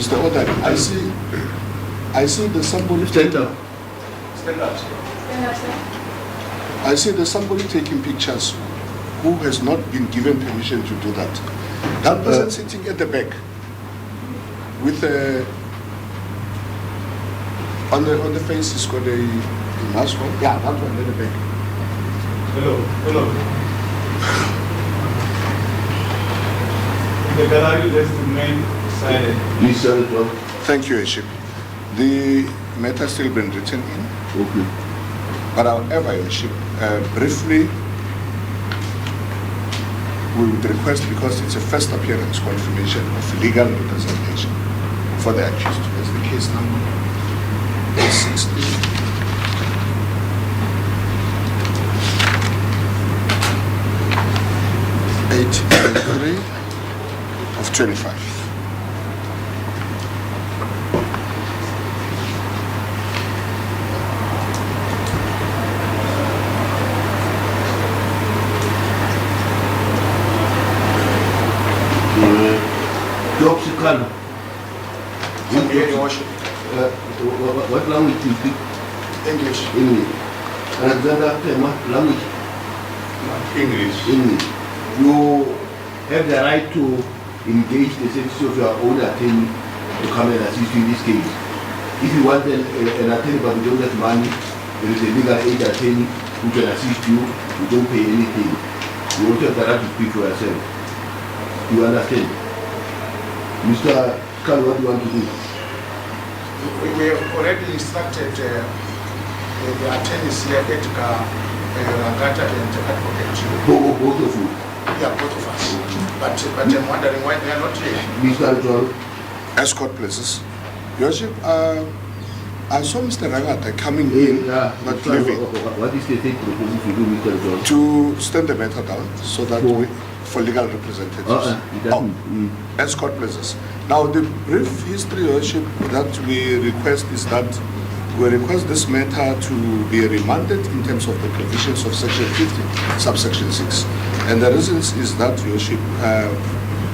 Mr. Oda, I see there's somebody. Stand up. Stand up. I see there's somebody taking pictures who has not been given permission to do that. That person sitting at the back with on the face is got a mask on. Yeah, that one at the back. Hello. The gallery just remain silent. Please, sir. Thank you, Aship. The matter has still been written in. Okay. But however, Aship, briefly, we would request, because it's a first appearance, confirmation of legal representation for the accused. That's the case number 860. 883 of 25. Job Sikhala. What language do you speak? English. English. Alexander, what language? English. English. You have the right to engage the services of your own attorney to come and assist you in this case. If you want an attorney but you don't have money, there is a legal aid attorney who can assist you. You don't pay anything. You also have the right to speak for yourself. You understand? Mr. Sikhala, what do you want to do? We have already instructed the attorneys here, 𝐬𝐻𝐾𝐿, Rangata and Advocate. Both of you. Yeah, both of us. But I'm wondering why they are not here. Mr. John. Escort places. Your Worship, I saw Mr. Rangata coming in, but leaving. What is the state proposing to do, Mr. John? To stand the matter down so that for legal representatives. Escort places. Now, the brief history, Your Worship, that we request is that we request this matter to be remanded in terms of the provisions of Section 50, subsection 6. And the reasons is that, Your Worship,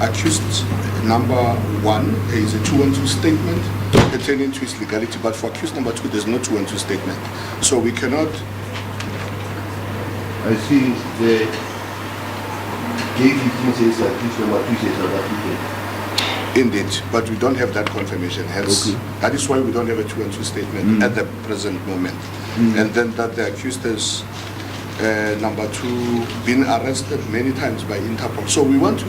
accused number 1 is a 212 statement pertaining to its legality, but for accused number 2, there's no 212 statement. So we cannot. I see the J15 says accused number 2 says South African. Indeed, but we don't have that confirmation. Hence, that is why we don't have a 212 statement at the present moment. And then that the accused is number 2 been arrested many times by Interpol. So we want to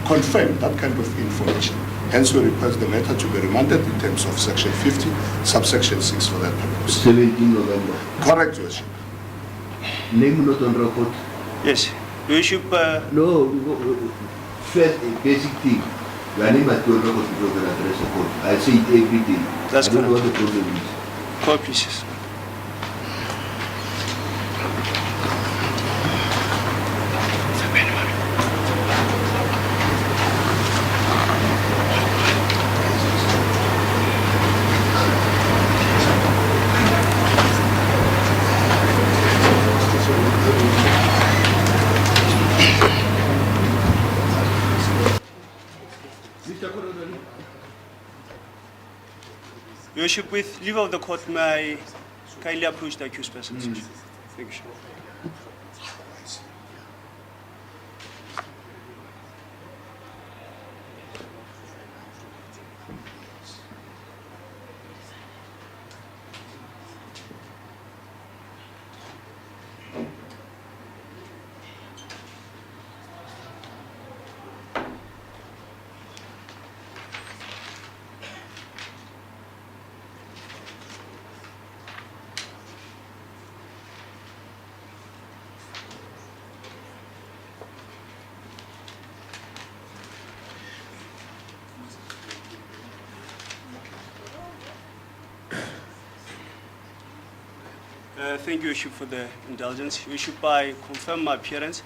confirm that kind of information. Hence, we request the matter to be remanded in terms of Section 50, subsection 6 for that purpose. 17 November. Correct, Your Worship. Name not on record. Yes, Your Worship. No, first a basic thing. Your name must be on record before you can address the court. I say it every day. That's I don't know what correct. the problem is. Copies. Your Worship, with leave of the court, may I kindly approach the accused person? Thank you. Thank you, Your Worship, for the indulgence. Your Worship, I confirm my appearance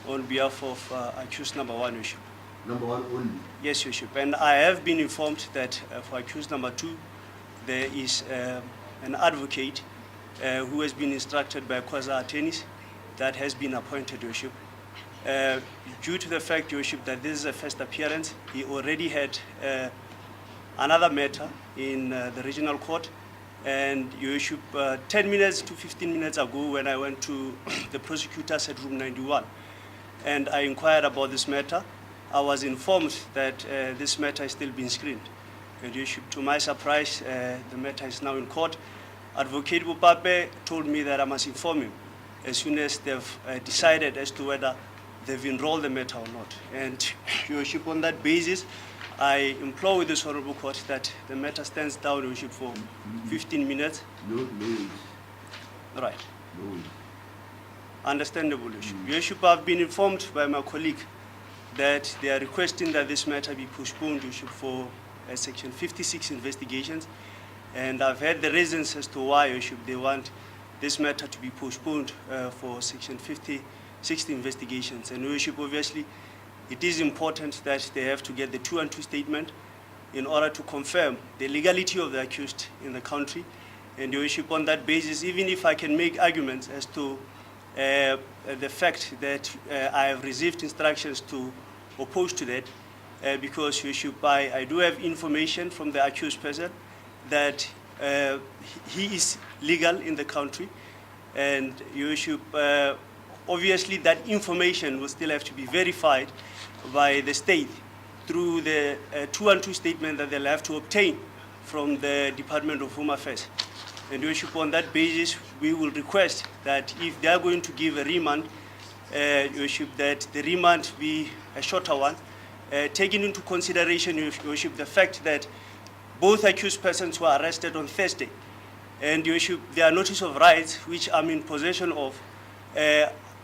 on behalf of accused number 1, Your Worship. Number 1 only. Yes, Your Worship, and I have been informed that for accused number 2, there is an advocate who has been instructed by quasi-attorneys that has been appointed, Your Worship. Due to the fact, Your Worship, that this is a first appearance, he already had another matter in the regional court. And Your Worship, 10 minutes to 15 minutes ago, when I went to the prosecutors at room 91, and I inquired about this matter, I was informed that this matter is still being screened. And Your Worship, to my surprise, the matter is now in court. Advocate Bupape told me that I must inform him as soon as they've decided as to whether they've enrolled the matter or not. And Your Worship, on that basis, I implore with this honorable court that the matter stands down, Your Worship, for 15 minutes. No. Right. No. Understandable, Your Worship. Your Worship, I've been informed by my colleague that they are requesting that this matter be postponed, Your Worship, for Section 56 investigations. And I've heard the reasons as to why, Your Worship, they want this matter to be postponed for Section 56 investigations. And Your Worship, obviously, it is important that they have to get the 2-2 statement in order to confirm the legality of the accused in the country. And Your Worship, on that basis, even if I can make arguments as to the fact that I have received instructions to oppose to that, because Your Worship, I do have information from the accused person that he is legal in the country, and Your Worship, obviously that information will still have to be verified by the state through the 2-2 statement that they'll have to obtain from the Department of Home Affairs. And Your Worship, on that basis, we will request that if they are going to give a remand, Your Worship, that the remand be a shorter one, taking into consideration, Your Worship, the fact that both accused persons were arrested on Thursday, and Your Worship, their notice of rights, which I'm in possession of,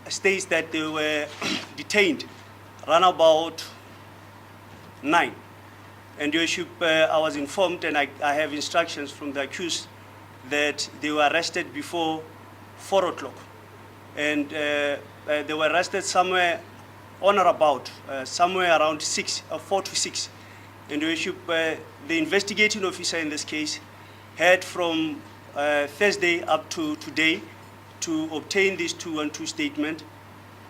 states that they were detained around about 9. And Your Worship, I was informed, and I have instructions from the accused that they were arrested before 4 o'clock. And they were arrested somewhere on or about, somewhere around 4 to 6. And Your Worship, the investigating officer in this case had from Thursday up to today to obtain this 2-2 statement.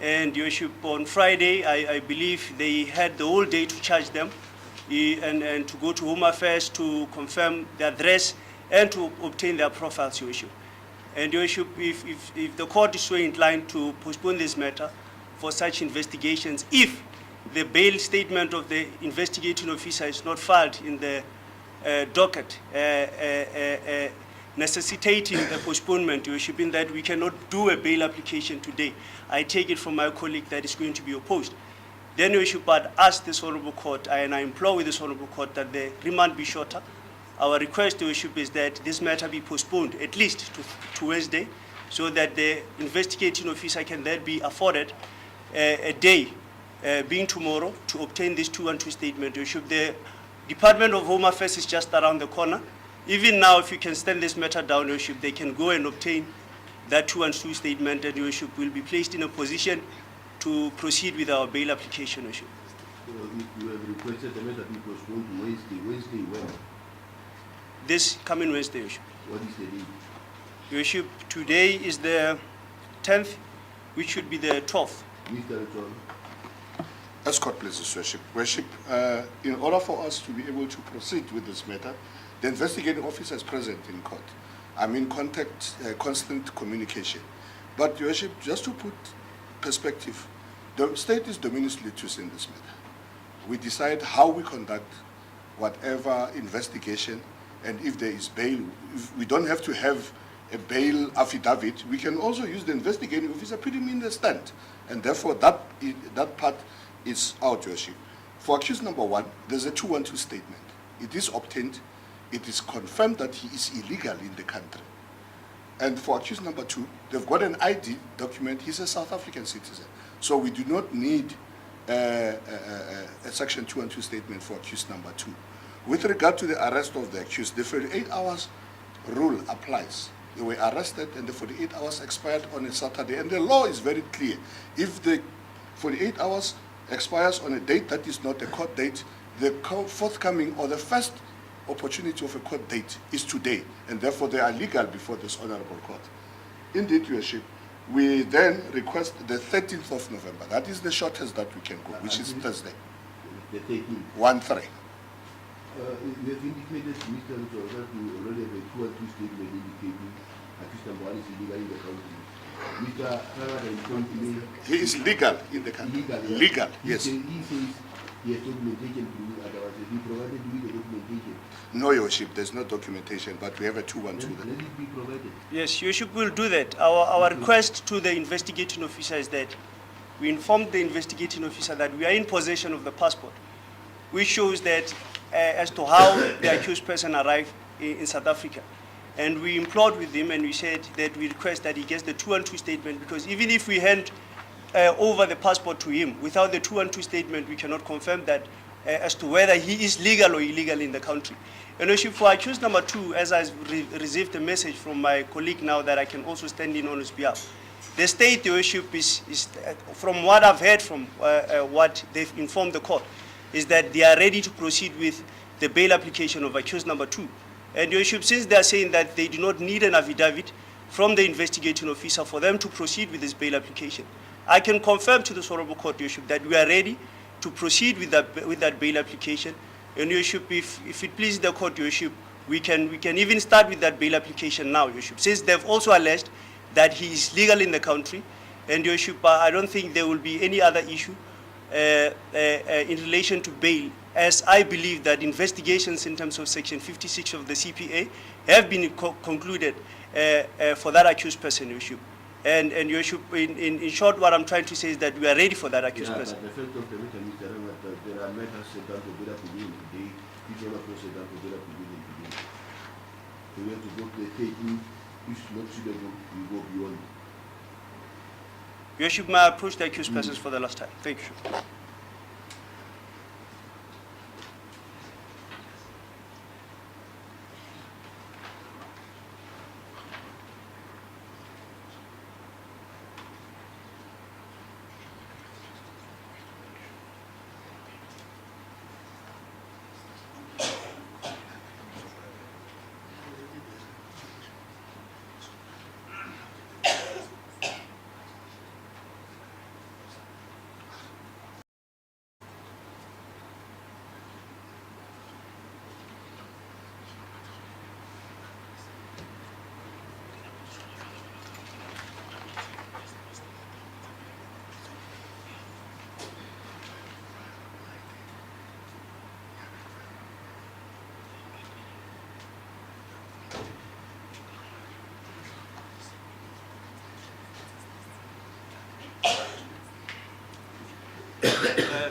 And Your Worship, on Friday, I believe they had the whole day to charge them and to go to Home Affairs to confirm their address and to obtain their profiles, Your Worship. And Your Worship, if the court is so inclined to postpone this matter for such investigations, if the bail statement of the investigating officer is not filed in the docket, necessitating the postponement, Your Worship, in that we cannot do a bail application today. I take it from my colleague that is going to be opposed. Then Your Worship, I'd ask this honorable court, and I implore with this honorable court that the remand be shorter. Our request, Your Worship, is that this matter be postponed at least to Wednesday, so that the investigating officer can then be afforded a day, being tomorrow, to obtain this 2-2 statement. Your Worship, the Department of Home Affairs is just around the corner. Even now, if you can stand this matter down, Your Worship, they can go and obtain that 2-2 statement, and Your Worship will be placed in a position to proceed with our bail application, Your Worship. So if you have requested the matter be postponed to Wednesday when? This coming Wednesday, Your Worship. What is the date? Your Worship, today is the 10th, which should be the 12th. Mr. John. Escort, please, Worship. Worship, in order for us to be able to proceed with this matter, the investigating officer is present in court. I'm in contact, constant communication. But, Your Worship, just to put perspective, the state is dominus litis in this matter. We decide how we conduct whatever investigation, and if there is bail, if we don't have to have a bail affidavit, we can also use the investigating officer, put him in the stand. And therefore, that part is out, Your Worship. For accused number 1, there's a 2-1-2 statement. It is obtained. It is confirmed that he is illegal in the country. And for accused number 2, they've got an ID document. He's a South African citizen. So we do not need a Section 2-1-2 statement for accused number 2. With regard to the arrest of the accused, the 48 hours rule applies. They were arrested and the 48 hours expired on a Saturday. And the law is very clear. If the 48 hours expires on a date that is not a court date, the forthcoming or the first opportunity of a court date is today. And therefore, they are legal before this honorable court. Indeed, Your Worship, we then request the 13th of November. That is the shortest that we can go, which is Thursday. The 13th. 1-3. You have indicated, Mr. Ruto, that you already have a 2 and 2 statement indicating accused number 1 is illegal in the country. Mr. Farada informed me. He is legal in the country. Legal, yes. He says he has documentation to do otherwise. He provided you the documentation. No, Your Worship, there's no documentation, but we have a 212 Let there. it be provided. Yes, Your Worship will do that. Our request to the investigating officer is that we informed the investigating officer that we are in possession of the passport, which shows that as to how the accused person arrived in South Africa. And we implored with him and we said that we request that he gets the 2 and 2 statement, because even if we hand over the passport to him, without the 2 and 2 statement, we cannot confirm that as to whether he is legal or illegal in the country. And Worship, for accused number 2, as I received a message from my colleague now that I can also stand in on his behalf, the state, Your Worship, is from what I've heard from what they've informed the court, is that they are ready to proceed with the bail application of accused number 2. And Your Worship, since they are saying that they do not need an affidavit from the investigating officer for them to proceed with this bail application, I can confirm to the Honorable Court, Your Worship, that we are ready to proceed with that bail application. And Your Worship, if it pleases the court, Your Worship, we can even start with that bail application now, Your Worship, since they've also alleged that he is legal in the country. And Your Worship, I don't think there will be any other issue in relation to bail, as I believe that investigations in terms of Section 56 of the CPA have been concluded for that accused person, Your Worship. And Your Worship, in short, what I'm trying to say is that we are ready for that accused person. But the fact of the matter, Mr. Ramat, there are matters set down to be appealed today. Each one of us set down to be appealed today. So we have to go to the taking. If not suitable, we go beyond. Your Worship, may I approach the accused persons for the last time? Thank you.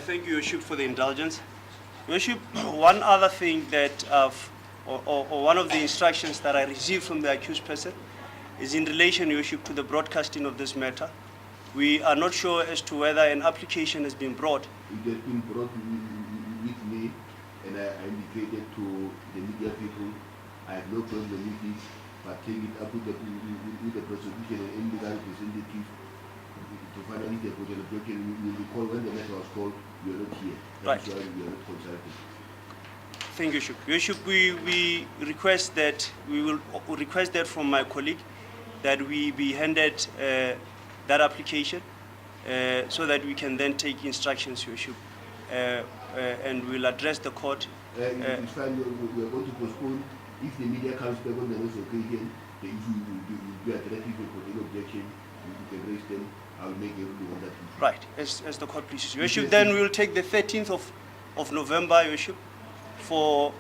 Thank you, Your Worship, for the indulgence. Your Worship, one other thing that, or one of the instructions that I received from the accused person is in relation, Your Worship, to the broadcasting of this matter. We are not sure as to whether an application has been brought. It has been brought with me, and I indicated to the media people, I have no problem with it, but take it up with the prosecution and legal representative to find out if they put an objection. We will call when the matter was called. We are not here. That's Right. why we are not consulted. Thank you, Your Worship. Your Worship, we request that, we will request that from my colleague, that we be handed that application so that we can then take instructions, Your Worship, and we'll address the court. It's fine, we are going to postpone. If the media comes back on the next occasion, the issue will be addressed. If you put any objection, you can raise them. I'll make a ruling on that issue. Right, as the court pleases. Your Worship, then we will take the 13th of November, Your Worship, for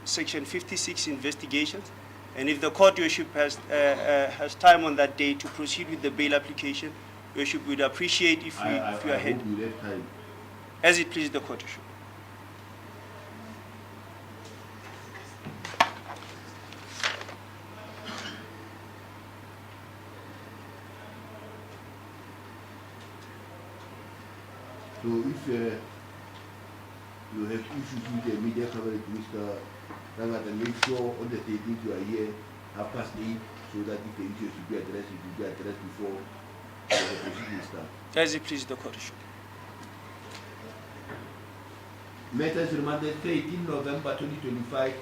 Section 56 investigations. And if the court, Your Worship, has time on that day to proceed with the bail application, Your Worship, we'd appreciate if we are I ahead. hope you have time. As it pleases the court, Your Worship. So if you have issues with the media coverage, Mr. Rangat, and make sure on the 13th you are here 8:30, so that if the issues will be addressed, it will be addressed before the proceedings start. As it pleases the court, Your Worship. Matters remanded 13 November 2025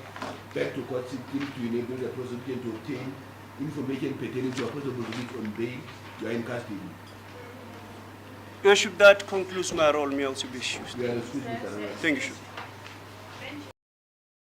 back to court sitting to enable the prosecutor to obtain information pertaining to a possible release on bail. You are in custody. Your Worship, that concludes my role. May also be excused. You are excused, Mr. Rangat. Thank you, Your Worship.